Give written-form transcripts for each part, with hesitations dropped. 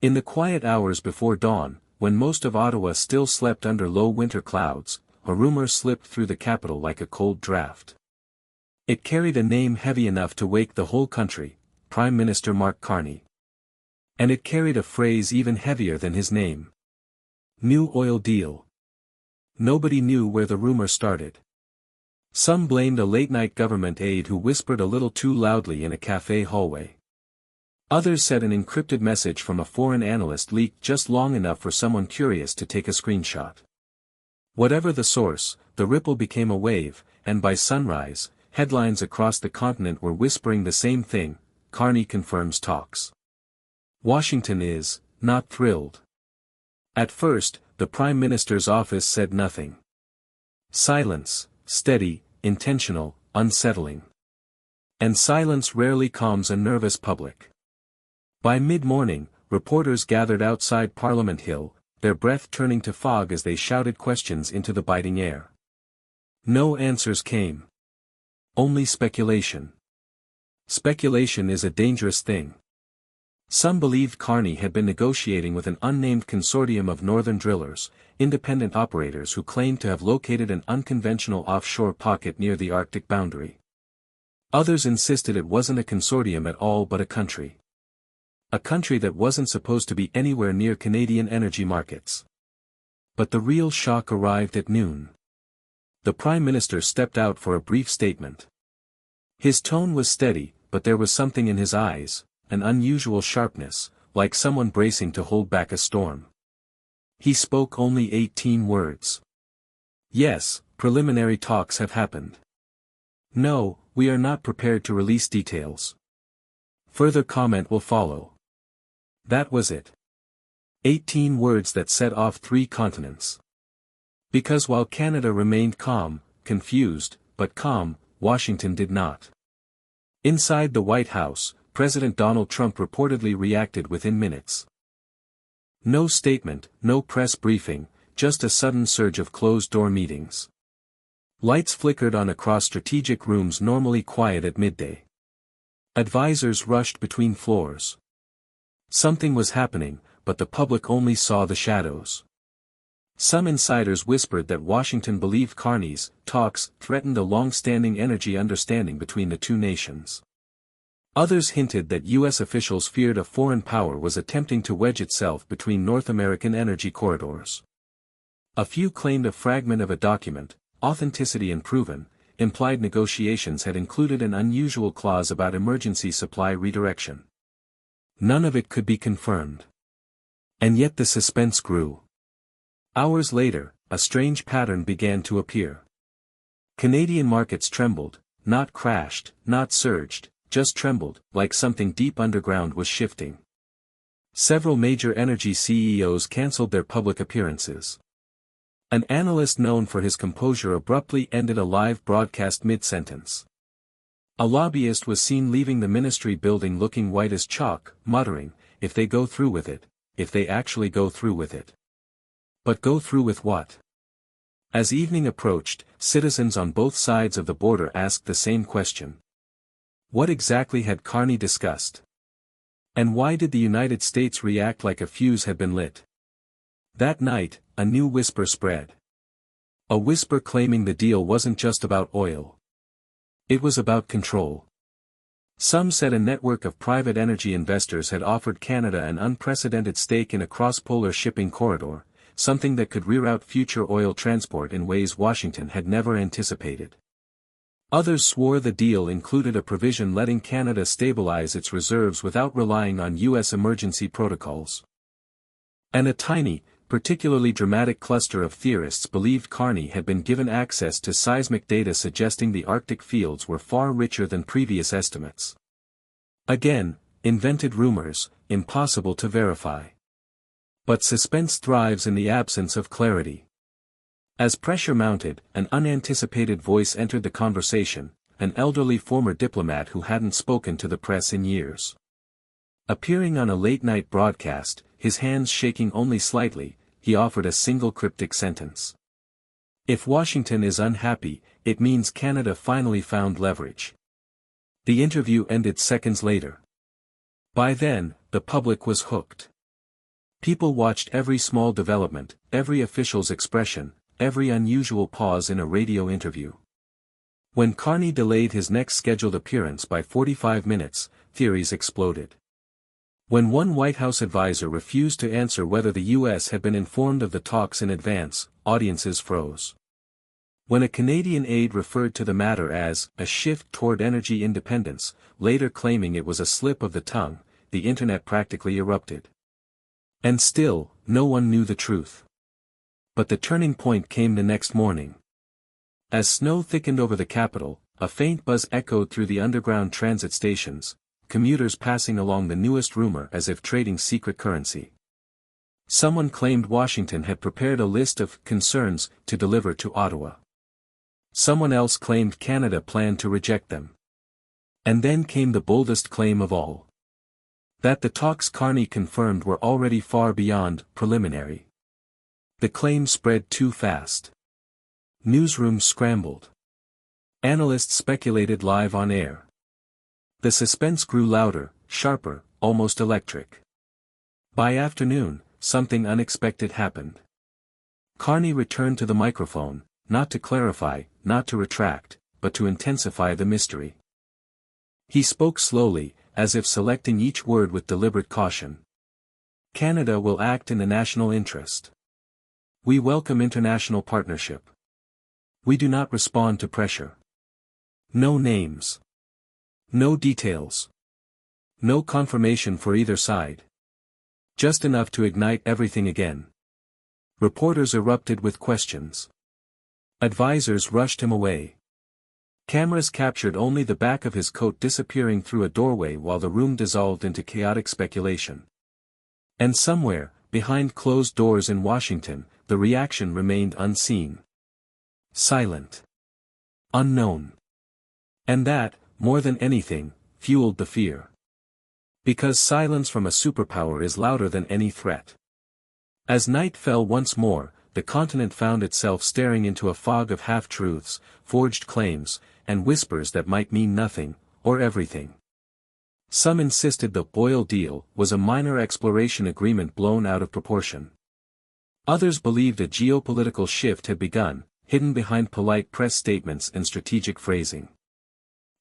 In the quiet hours before dawn, when most of Ottawa still slept under low winter clouds, a rumor slipped through the capital like a cold draft. It carried a name heavy enough to wake the whole country, Prime Minister Mark Carney. And it carried a phrase even heavier than his name. New oil deal. Nobody knew where the rumor started. Some blamed a late-night government aide who whispered a little too loudly in a cafe hallway. Others said an encrypted message from a foreign analyst leaked just long enough for someone curious to take a screenshot. Whatever the source, the ripple became a wave, and by sunrise, headlines across the continent were whispering the same thing: Carney confirms talks. Washington is not thrilled. At first, the Prime Minister's office said nothing. Silence, steady, intentional, unsettling. And silence rarely calms a nervous public. By mid-morning, reporters gathered outside Parliament Hill, their breath turning to fog as they shouted questions into the biting air. No answers came. Only speculation. Speculation is a dangerous thing. Some believed Carney had been negotiating with an unnamed consortium of northern drillers, independent operators who claimed to have located an unconventional offshore pocket near the Arctic boundary. Others insisted it wasn't a consortium at all but a country. A country that wasn't supposed to be anywhere near Canadian energy markets. But the real shock arrived at noon. The Prime Minister stepped out for a brief statement. His tone was steady, but there was something in his eyes, an unusual sharpness, like someone bracing to hold back a storm. He spoke only 18 words. Yes, preliminary talks have happened. No, we are not prepared to release details. Further comment will follow. That was it. 18 words that set off 3 continents. Because while Canada remained calm, confused, but calm, Washington did not. Inside the White House, President Donald Trump reportedly reacted within minutes. No statement, no press briefing, just a sudden surge of closed-door meetings. Lights flickered on across strategic rooms normally quiet at midday. Advisors rushed between floors. Something was happening, but the public only saw the shadows. Some insiders whispered that Washington believed Carney's talks threatened a long-standing energy understanding between the two nations. Others hinted that U.S. officials feared a foreign power was attempting to wedge itself between North American energy corridors. A few claimed a fragment of a document, authenticity unproven, implied negotiations had included an unusual clause about emergency supply redirection. None of it could be confirmed. And yet the suspense grew. Hours later, a strange pattern began to appear. Canadian markets trembled, not crashed, not surged, just trembled, like something deep underground was shifting. Several major energy CEOs cancelled their public appearances. An analyst known for his composure abruptly ended a live broadcast mid-sentence. A lobbyist was seen leaving the ministry building looking white as chalk, muttering, "If they go through with it, if they actually go through with it." But go through with what? As evening approached, citizens on both sides of the border asked the same question. What exactly had Carney discussed? And why did the United States react like a fuse had been lit? That night, a new whisper spread. A whisper claiming the deal wasn't just about oil. It was about control. Some said a network of private energy investors had offered Canada an unprecedented stake in a cross-polar shipping corridor, something that could reroute future oil transport in ways Washington had never anticipated. Others swore the deal included a provision letting Canada stabilize its reserves without relying on U.S. emergency protocols. And a tiny, particularly dramatic cluster of theorists believed Carney had been given access to seismic data suggesting the Arctic fields were far richer than previous estimates. Again, invented rumors, impossible to verify. But suspense thrives in the absence of clarity. As pressure mounted, an unanticipated voice entered the conversation, an elderly former diplomat who hadn't spoken to the press in years. Appearing on a late-night broadcast, his hands shaking only slightly, he offered a single cryptic sentence. If Washington is unhappy, it means Canada finally found leverage. The interview ended seconds later. By then, the public was hooked. People watched every small development, every official's expression, every unusual pause in a radio interview. When Carney delayed his next scheduled appearance by 45 minutes, theories exploded. When one White House advisor refused to answer whether the U.S. had been informed of the talks in advance, audiences froze. When a Canadian aide referred to the matter as a shift toward energy independence, later claiming it was a slip of the tongue, the internet practically erupted. And still, no one knew the truth. But the turning point came the next morning. As snow thickened over the capital, a faint buzz echoed through the underground transit stations, commuters passing along the newest rumor as if trading secret currency. Someone claimed Washington had prepared a list of concerns to deliver to Ottawa. Someone else claimed Canada planned to reject them. And then came the boldest claim of all. That the talks Carney confirmed were already far beyond preliminary. The claim spread too fast. Newsrooms scrambled. Analysts speculated live on air. The suspense grew louder, sharper, almost electric. By afternoon, something unexpected happened. Carney returned to the microphone, not to clarify, not to retract, but to intensify the mystery. He spoke slowly, as if selecting each word with deliberate caution. Canada will act in the national interest. We welcome international partnership. We do not respond to pressure. No names. No details. No confirmation for either side. Just enough to ignite everything again. Reporters erupted with questions. Advisors rushed him away. Cameras captured only the back of his coat disappearing through a doorway while the room dissolved into chaotic speculation. And somewhere, behind closed doors in Washington, the reaction remained unseen. Silent. Unknown. And that, more than anything, fueled the fear. Because silence from a superpower is louder than any threat. As night fell once more, the continent found itself staring into a fog of half-truths, forged claims, and whispers that might mean nothing, or everything. Some insisted the oil deal was a minor exploration agreement blown out of proportion. Others believed a geopolitical shift had begun, hidden behind polite press statements and strategic phrasing.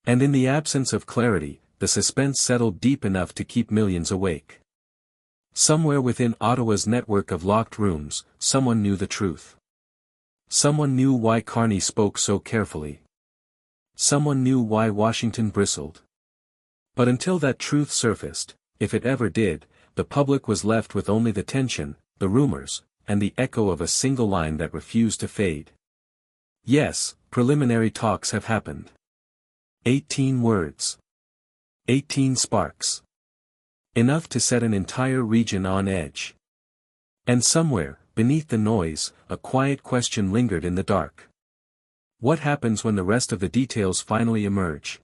And in the absence of clarity, the suspense settled deep enough to keep millions awake. Somewhere within Ottawa's network of locked rooms, someone knew the truth. Someone knew why Carney spoke so carefully. Someone knew why Washington bristled. But until that truth surfaced, if it ever did, the public was left with only the tension, the rumors, and the echo of a single line that refused to fade. Yes, preliminary talks have happened. 18 words. 18 sparks. Enough to set an entire region on edge. And somewhere, beneath the noise, a quiet question lingered in the dark. What happens when the rest of the details finally emerge?